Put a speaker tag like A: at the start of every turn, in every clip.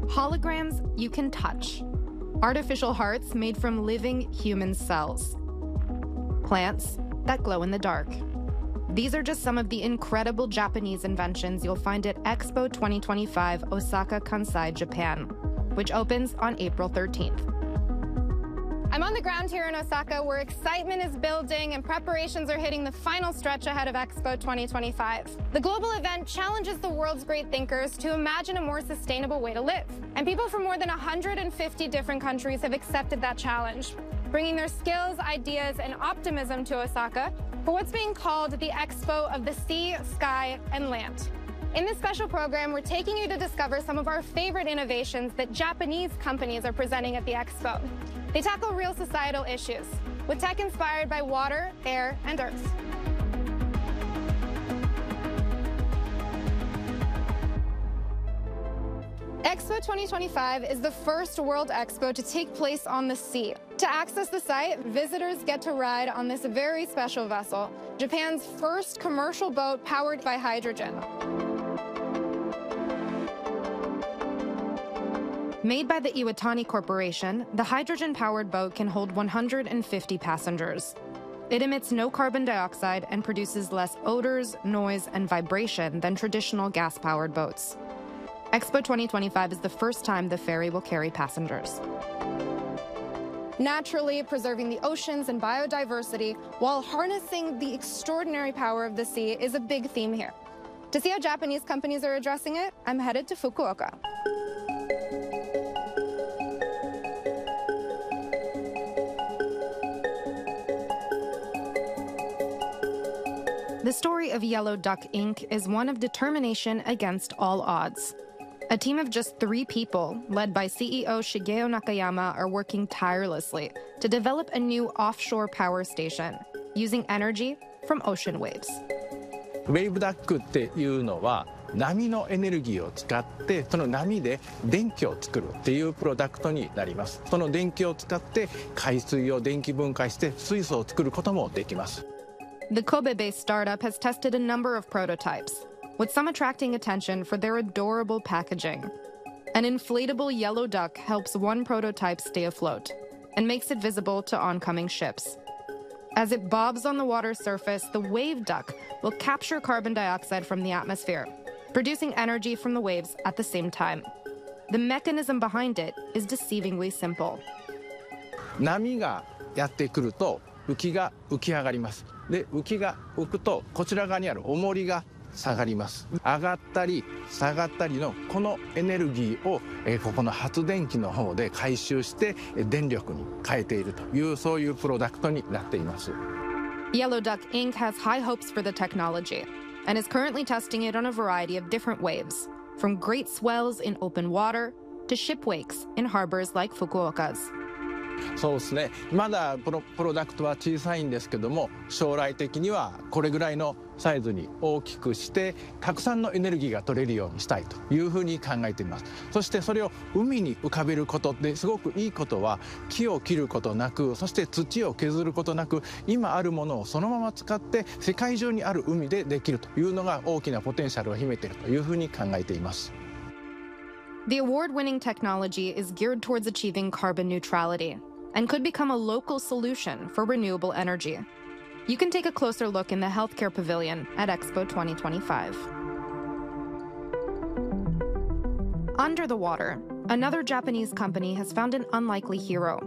A: Holograms you can touch. Artificial hearts made from living human cells. Plants that glow in the dark. These are just some of the incredible Japanese inventions you'll find at Expo 2025 Osaka Kansai, Japan, which opens on April 13th. I'm on the ground here in Osaka where excitement is building and preparations are hitting the final stretch ahead of Expo 2025. The global event challenges the world's great thinkers to imagine a more sustainable way to live. And people from more than 150 different countries have accepted that challenge, bringing their skills, ideas, and optimism to Osaka for what's being called the Expo of the Sea, Sky, and Land. In this special program, we're taking you to discover some of our favorite innovations that Japanese companies are presenting at the Expo. They tackle real societal issues, with tech inspired by water, air, and earth. Expo 2025 is the first World Expo to take place on the sea. To access the site, visitors get to ride on this very special vessel, Japan's first commercial boat powered by hydrogen. Made by the Iwatani Corporation, the hydrogen-powered boat can hold 150 passengers. It emits no carbon dioxide and produces less odors, noise, and vibration than traditional gas-powered boats. Expo 2025 is the first time the ferry will carry passengers. Naturally preserving the oceans and biodiversity while harnessing the extraordinary power of the sea is a big theme here. To see how Japanese companies are addressing it, I'm headed to Fukuoka. The story of Yellow Duck Inc. is one of determination against all odds. A team of just 3 people, led by CEO Shigeo Nakayama, are working tirelessly to develop a new offshore power station using energy from ocean waves.
B: ウェーブダックっていうのは波のエネルギーを使ってその波で電気を作るっていうプロダクトになります。その電気を使って海水を電気分解して水素を作ることもできます。
A: The Kobe-based startup has tested a number of prototypes, with some attracting attention for their adorable packaging. An inflatable yellow duck helps one prototype stay afloat and makes it visible to oncoming ships. As it bobs on the water's surface, the wave duck will capture carbon dioxide from the atmosphere, producing energy from the waves at the same time. The mechanism behind it is deceivingly simple.
B: 波がやってくると浮きが浮き上がります。で、浮きが浮くとこちら側にある重りが下がります。上がったり下がったりのこのエネルギーをここの発電機の方で回収して電力に変えているというそういうプロダクトになっています。
A: Yellow Duck Inc. has high hopes for the technology and is currently testing it on a variety of different waves, from great swells in open water to ship wakes in harbors like Fukuoka's.
B: そうですね。まだプロダクトは小さいんですけども、将来的にはこれぐらいのサイズに大きくしてたくさんのエネルギーが取れるようにしたいというふうに考えています。そしてそれを海に浮かべることってすごくいいことは木を切ることなく、そして土を削ることなく、今あるものをそのまま使って世界中にある海でできるというのが大きなポテンシャルを秘めているというふうに考えています。
A: The award-winning technology is geared towards achieving carbon neutrality and could become a local solution for renewable energy. You can take a closer look in the healthcare pavilion at Expo 2025. Under the water, another Japanese company has found an unlikely hero.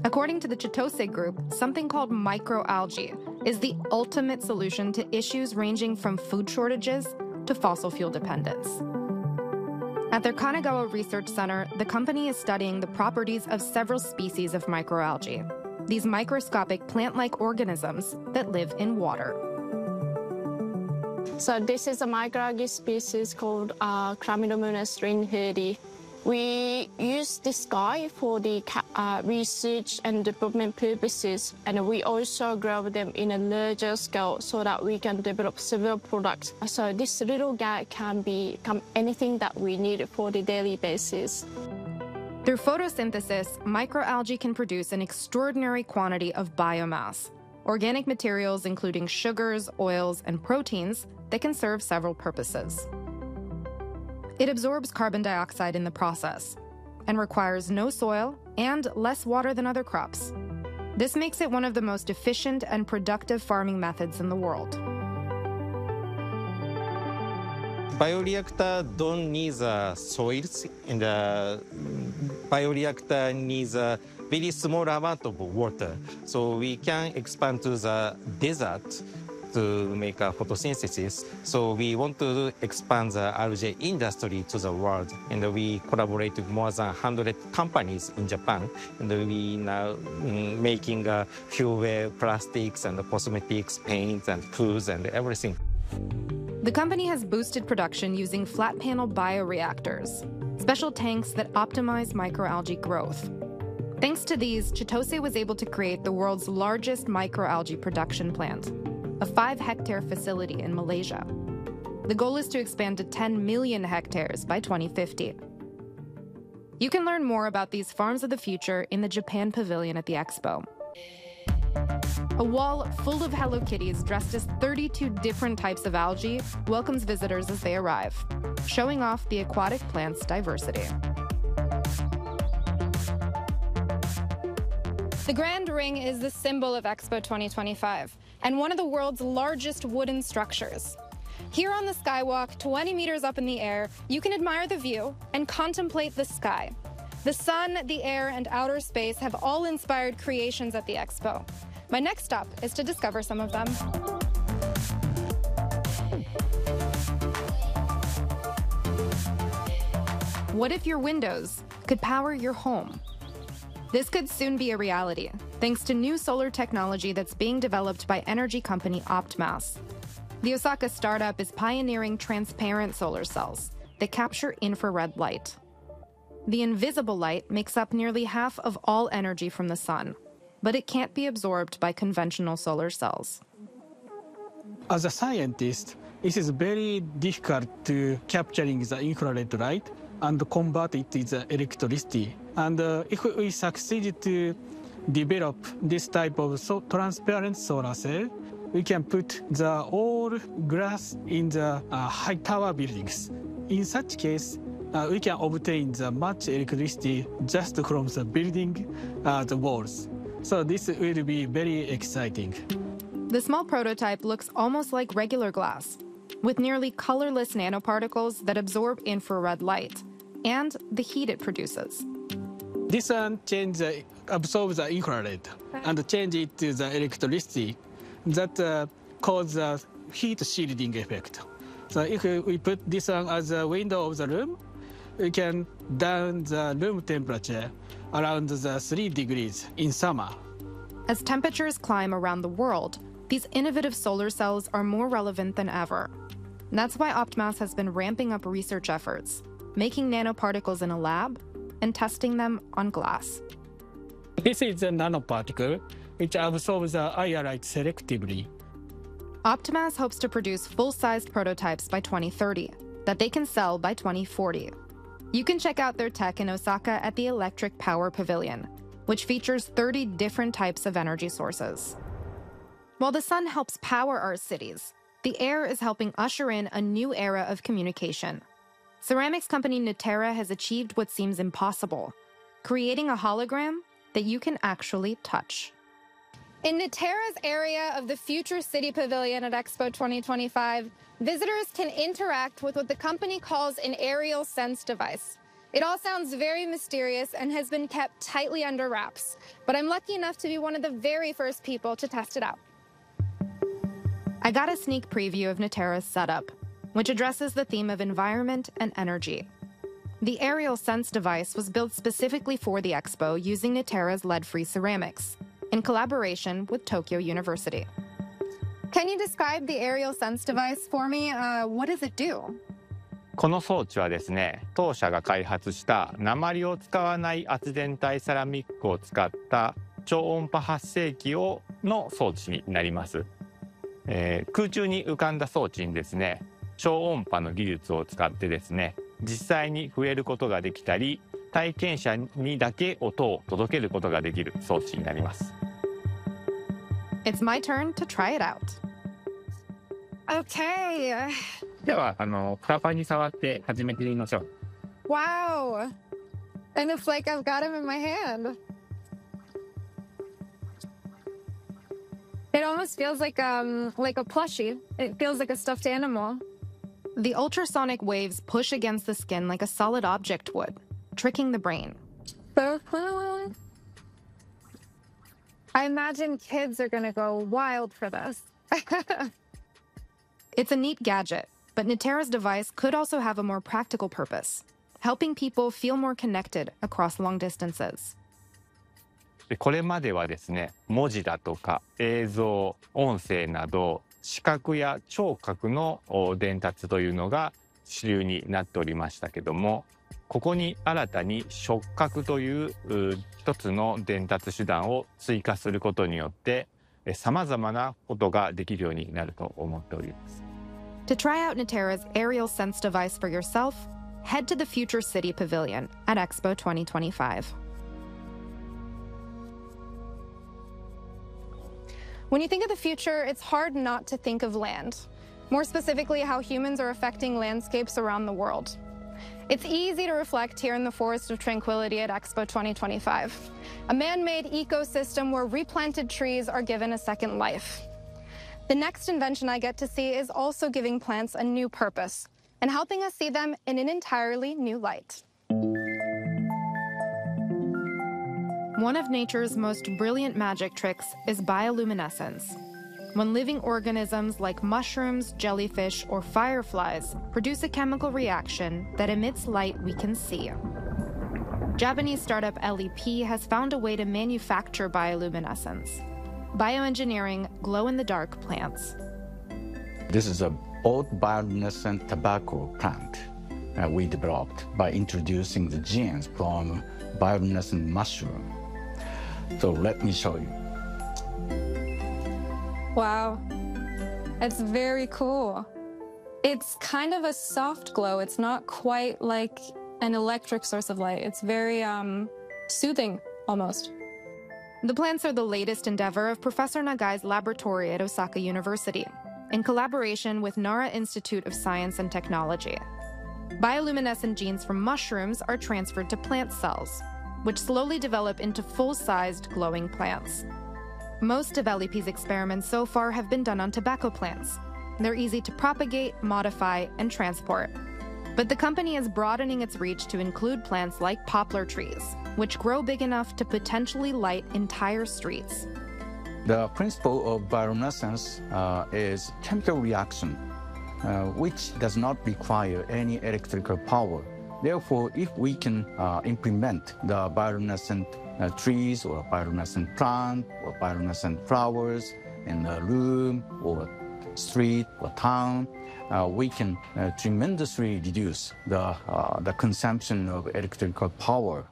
A: According to the Chitose Group, something called microalgae is the ultimate solution to issues ranging from food shortages to fossil fuel dependence. At their Kanagawa Research Center, the company is studying the properties of several species of microalgae, these microscopic plant-like organisms that live in water.
C: So this is a microalgae species called Chlamydomonas reinhardt. We use this guy for the research and development purposes, and we also grow them in a larger scale so that we can develop several products. So this little guy can become anything that we need for the daily basis.
A: Through photosynthesis, microalgae can produce an extraordinary quantity of biomass, organic materials including sugars, oils, and proteins that can serve several purposes. It absorbs carbon dioxide in the process and requires no soil and less water than other crops. This makes it one of the most efficient and productive farming methods in the world.
D: Bioreactor don't need soils, and the bioreactor needs a very small amount of water. So we can expand to the desert to make a photosynthesis. So we want to expand the algae industry to the world, and we collaborate with more than 100 companies in Japan, and we now making fuel, plastics, and cosmetics, paints, and foods, and everything.
A: The company has boosted production using flat panel bioreactors, special tanks that optimize microalgae growth. Thanks to these, Chitose was able to create the world's largest microalgae production plant, a 5-hectare facility in Malaysia. The goal is to expand to 10 million hectares by 2050. You can learn more about these farms of the future in the Japan Pavilion at the Expo. A wall full of Hello Kitties dressed as 32 different types of algae welcomes visitors as they arrive, showing off the aquatic plant's diversity.
E: The Grand Ring is the symbol of Expo 2025 and one of the world's largest wooden structures. Here on the skywalk, 20 meters up in the air, you can admire the view and contemplate the sky. The sun, the air, and outer space have all inspired creations at the Expo. My next stop is to discover some of them.
A: What if your windows could power your home? This could soon be a reality, thanks to new solar technology that's being developed by energy company Optmas. The Osaka startup is pioneering transparent solar cells that capture infrared light. The invisible light makes up nearly half of all energy from the sun, but it can't be absorbed by conventional solar cells.
F: As a scientist, it is very difficult to capturing the infrared light and convert it into electricity. And if we succeed to develop this type of transparent solar cell, we can put the all glass in the high tower buildings. In such case, we can obtain the much electricity just from the building, the walls. So this will be very exciting.
A: The small prototype looks almost like regular glass, with nearly colorless nanoparticles that absorb infrared light and the heat it produces.
F: This one absorbs the infrared and change it to the electricity that causes the heat shielding effect. So if we put this one as a window of the room, we can down the room temperature around the 3 degrees in summer.
A: As temperatures climb around the world, these innovative solar cells are more relevant than ever. That's why Optmas has been ramping up research efforts, making nanoparticles in a lab and testing them on glass.
F: This is a nanoparticle which absorbs the IR light selectively.
A: Optmas hopes to produce full-sized prototypes by 2030 that they can sell by 2040. You can check out their tech in Osaka at the Electric Power Pavilion, which features 30 different types of energy sources. While the sun helps power our cities, the air is helping usher in a new era of communication. Ceramics company Nutera has achieved what seems impossible, creating a hologram that you can actually touch.
E: In Nutera's area of the Future City Pavilion at Expo 2025, visitors can interact with what the company calls an aerial sense device. It all sounds very mysterious and has been kept tightly under wraps, but I'm lucky enough to be one of the very first people to test it out.
A: I got a sneak preview of Nutera's setup, which addresses the theme of environment and energy. The aerial sense device was built specifically for the Expo using Nutera's lead-free ceramics, in collaboration with Tokyo University.
E: Can you describe the aerial sense device for me? What does it do?
G: この装置はですね、当社が開発した鉛を使わない圧電体セラミックを使った超音波発生器の装置になります。空中に浮かんだ装置にですね、超音波の技術を使ってですね、実際に触れることができたり、体験者にだけ音を届けることができる装置になります。
A: It's my turn to try it out.
E: Okay,
G: ではフラパンに触って始めてみましょう。
E: Wow. And it's like I've got him in my hand. It almost feels like a plushie. It feels like a stuffed animal.
A: The ultrasonic waves push against the skin like a solid object would, tricking the brain.
E: So cool. I imagine kids are going to go wild for this.
A: It's a neat gadget, but Natera's device could also have a more practical purpose, helping people feel more connected across long distances.
G: でこれまではですね、文字だとか映像、音声など視覚や聴覚の伝達というのが主流になっておりましたけども、ここに新たに触覚という一つの伝達手段を追加することによってさまざまなことができるようになると思っております。
A: To try out Natera's aerial sense device for yourself, head to the Future City Pavilion at Expo 2025.
E: When you think of the future, it's hard not to think of land. More specifically, how humans are affecting landscapes around the world. It's easy to reflect here in the Forest of Tranquility at Expo 2025, a man-made ecosystem where replanted trees are given a second life. The next invention I get to see is also giving plants a new purpose and helping us see them in an entirely new light.
A: One of nature's most brilliant magic tricks is bioluminescence. When living organisms like mushrooms, jellyfish, or fireflies produce a chemical reaction that emits light we can see. Japanese startup LEP has found a way to manufacture bioluminescence, bioengineering glow-in-the-dark plants.
H: This is an old bioluminescent tobacco plant we developed by introducing the genes from bioluminescent mushroom. So let me show you.
E: Wow, it's very cool. It's kind of a soft glow. It's not quite like an electric source of light. It's very soothing, almost.
A: The plants are the latest endeavor of Professor Nagai's laboratory at Osaka University, in collaboration with Nara Institute of Science and Technology. Bioluminescent genes from mushrooms are transferred to plant cells, which slowly develop into full-sized glowing plants. Most of LEP's experiments so far have been done on tobacco plants. They're easy to propagate, modify, and transport. But the company is broadening its reach to include plants like poplar trees, which grow big enough to potentially light entire streets.
H: The principle of bioluminescence is chemical reaction, which does not require any electrical power. Therefore, if we can implement the bioluminescent trees or bioluminescent plant or bioluminescent flowers in a room or street or town, we can tremendously reduce the consumption of electrical power.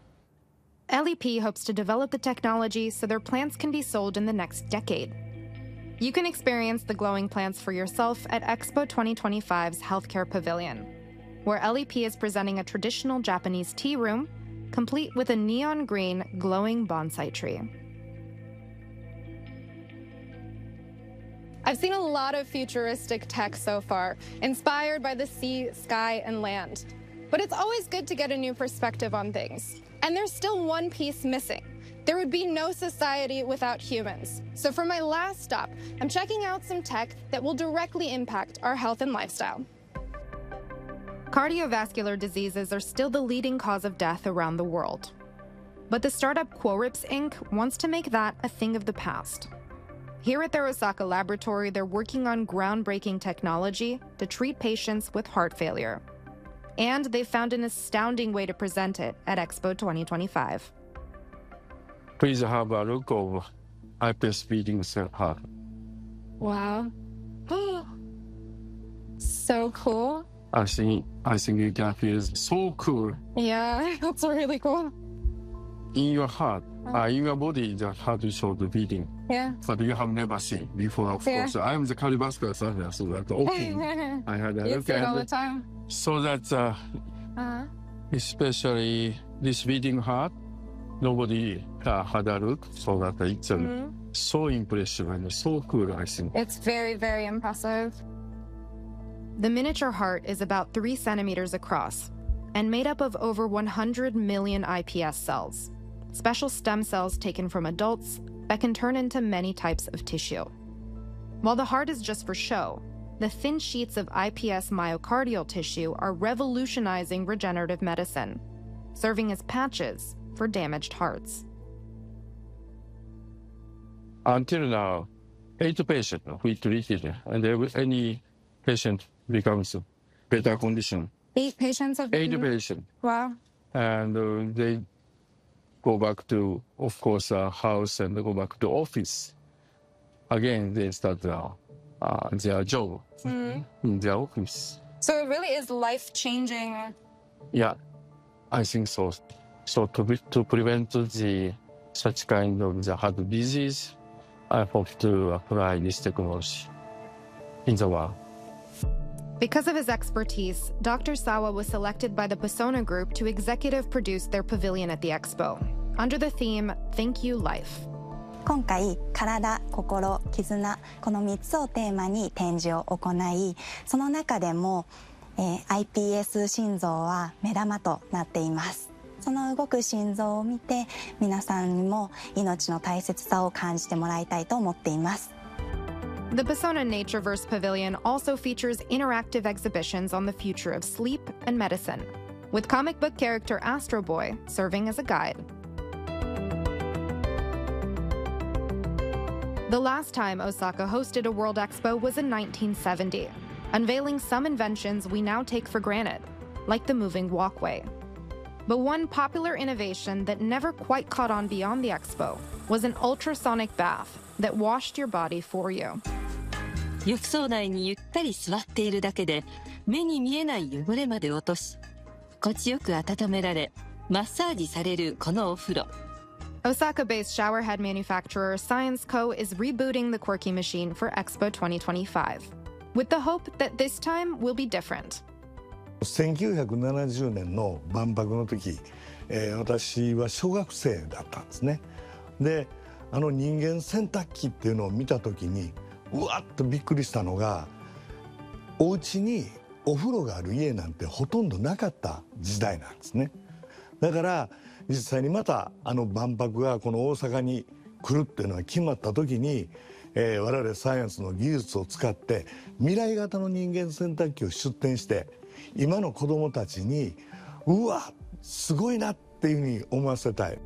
A: LEP hopes to develop the technology so their plants can be sold in the next decade. You can experience the glowing plants for yourself at Expo 2025's Healthcare Pavilion, where LEP is presenting a traditional Japanese tea room, complete with a neon green glowing bonsai tree.
E: I've seen a lot of futuristic tech so far, inspired by the sea, sky, and land. But it's always good to get a new perspective on things. And there's still one piece missing. There would be no society without humans. So for my last stop, I'm checking out some tech that will directly impact our health and lifestyle.
A: Cardiovascular diseases are still the leading cause of death around the world. But the startup Quorips Inc. wants to make that a thing of the past. Here at their Osaka laboratory, they're working on groundbreaking technology to treat patients with heart failure. And they've found an astounding way to present it at Expo 2025.
I: Please have a look of iPS beating heart.
E: Wow. So cool.
I: I think you can feel so cool.
E: Yeah, that's really cool.
I: In your heart, in your body, the heart is showed beating.
E: Yeah.
I: But you have never seen before, of course. I'm the cardiovascular surgeon, so that's okay. I had a
E: You
I: look
E: see it all the
I: at
E: time.
I: so that especially this beating heart, nobody had a look, so that it's so impressive and so cool, I think.
E: It's very, very impressive.
A: The miniature heart is about 3 centimeters across and made up of over 100 million iPS cells, special stem cells taken from adults that can turn into many types of tissue. While the heart is just for show, the thin sheets of iPS myocardial tissue are revolutionizing regenerative medicine, serving as patches for damaged hearts.
I: Until now, 8 patients we treated, and any patient becomes better condition.
E: 8 patients have
I: 8 patients.
E: Wow.
I: And they go back to, of course, house and go back to office. Again, they start their job in their office.
E: So it really is life-changing.
I: Yeah, I think so. So to prevent such kind of the heart disease, I hope to apply this technology in the world.
A: Because of his expertise, Dr. Sawa was selected by the Persona Group to executive produce their pavilion at the Expo, under the theme, Thank You Life.
J: 今回、体、心、絆、この3つをテーマに展示を行い、その中でも、iPS 心臓は目玉となっています。その動く心臓を見て、皆さんにも命の大切さを感じてもらいたいと思っています。
A: The Persona Natureverse Pavilion also features interactive exhibitions on the future of sleep and medicine, with comic book character Astro Boy serving as a guide. The last time Osaka hosted a World Expo was in 1970, unveiling some inventions we now take for granted, like the moving walkway. But one popular innovation that never quite caught on beyond the Expo was an ultrasonic bath that washed your body for you.
K: 浴槽内にゆったり座っているだけで目に見えない汚れまで落とし、心地よく温められ、マッサージされるこのお風呂。
A: Osaka-based showerhead manufacturer Science Co. is rebooting the quirky machine for Expo 2025, with the hope that this time will be different.
L: 1970年の万博の時、私は小学生だったんですね。で、人間洗濯機っていうのを見た時にうわっとびっくりしたのが、お家にお風呂がある家なんてほとんどなかった時代なんですね。だから実際にまた万博がこの大阪に来るっていうのが決まった時に、我々サイエンスの技術を使って未来型の人間洗濯機を出展して今の子どもたちにうわすごいなっていうふうに思わせたい。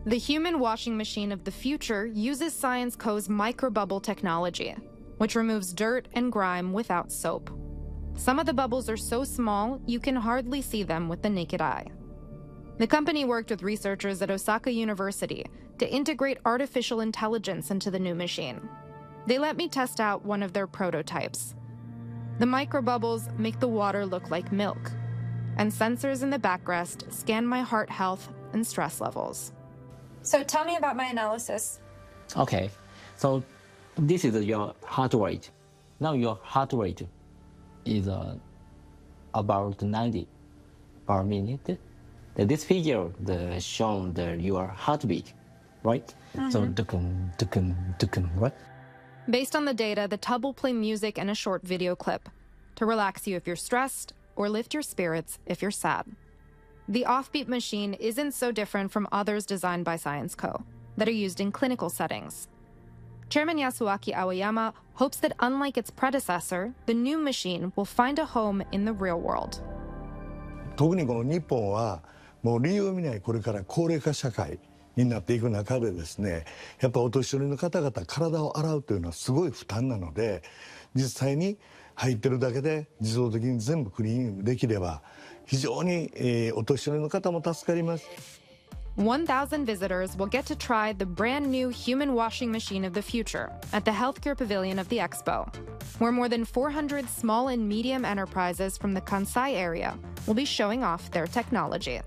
A: The human washing machine of the future uses Science Co.'s microbubble technology, which removes dirt and grime without soap. Some of the bubbles are so small you can hardly see them with the naked eye. The company worked with researchers at Osaka University to integrate artificial intelligence into the new machine. They let me test out one of their prototypes. The microbubbles make the water look like milk, and sensors in the backrest scan my heart health and stress levels.
E: So tell me about my analysis.
M: Okay, so this is your heart rate. Now your heart rate is about 90 per minute. This figure shows your heartbeat, right? So right?
A: Based on the data, the tub will play music and a short video clip to relax you if you're stressed or lift your spirits if you're sad. The offbeat machine isn't so different from others designed by Science Co. that are used in clinical settings. Chairman Yasuaki Aoyama hopes that unlike its predecessor, the new machine will find a home in the real world.
L: 特にこの日本はもう理由を見ないこれから高齢化社会になっていく中でですね、やっぱお年寄りの方々体を洗うというのはすごい負担なので、実際に入ってるだけで自動的に全部クリーニングできれば非常にお年寄りの方も助かります。
A: 1,000 visitors will get to try the brand new human washing machine of the future at the Healthcare Pavilion of the Expo, where more than 400 small and medium enterprises from the Kansai area will be showing off their technology.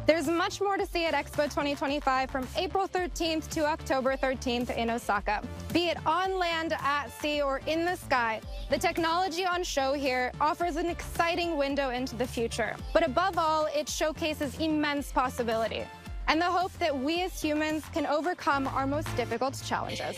E: There's much more to see at Expo 2025 from April 13th to October 13th in Osaka. Be it on land, at sea, or in the sky, the technology on show here offers an exciting window into the future. But above all, it showcases immense possibility and the hope that we as humans can overcome our most difficult challenges.